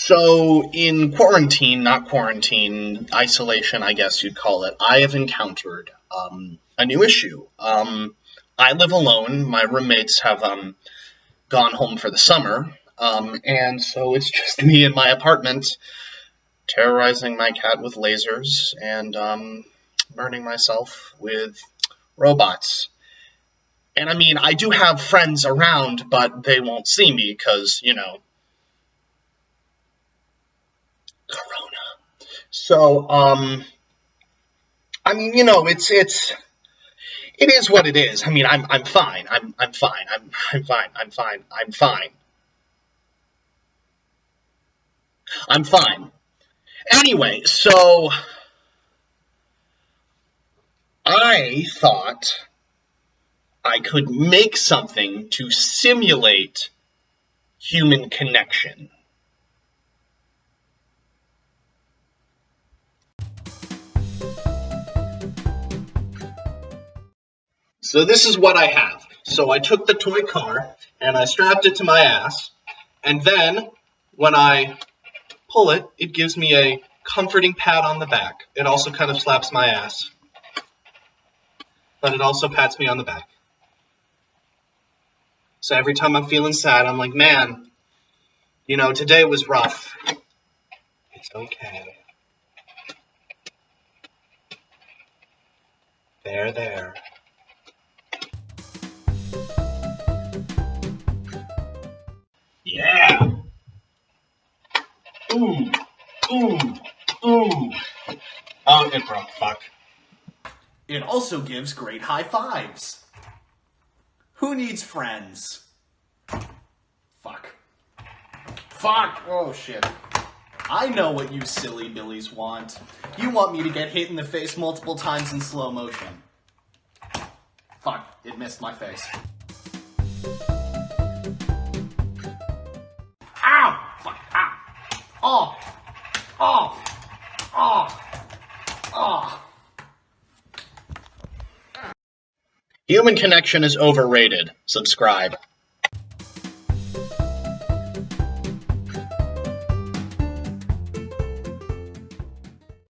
So in quarantine, not quarantine, isolation, I guess you'd call it, I have encountered a new issue. I live alone. My roommates have gone home for the summer, and so it's just me in my apartment, terrorizing my cat with lasers and burning myself with robots. And I mean, I do have friends around, but they won't see me because, Corona. So, I mean, it is what it is. I mean, I'm fine. I'm fine. I'm fine. I'm fine. I'm fine. I'm fine. Anyway, so I thought I could make something to simulate human connection. So this is what I have. So I took the toy car and I strapped it to my ass, and then when I pull it, it gives me a comforting pat on the back. It also kind of slaps my ass, but it also pats me on the back. So every time I'm feeling sad, I'm like, man, today was rough. It's okay. There. Yeah. Ooh. Oh, it broke. Fuck. It also gives great high fives. Who needs friends? Fuck. Oh, shit. I know what you silly billies want. You want me to get hit in the face multiple times in slow motion. Fuck, it missed my face. Ow! Fuck, ow! Oh! Human connection is overrated. Subscribe.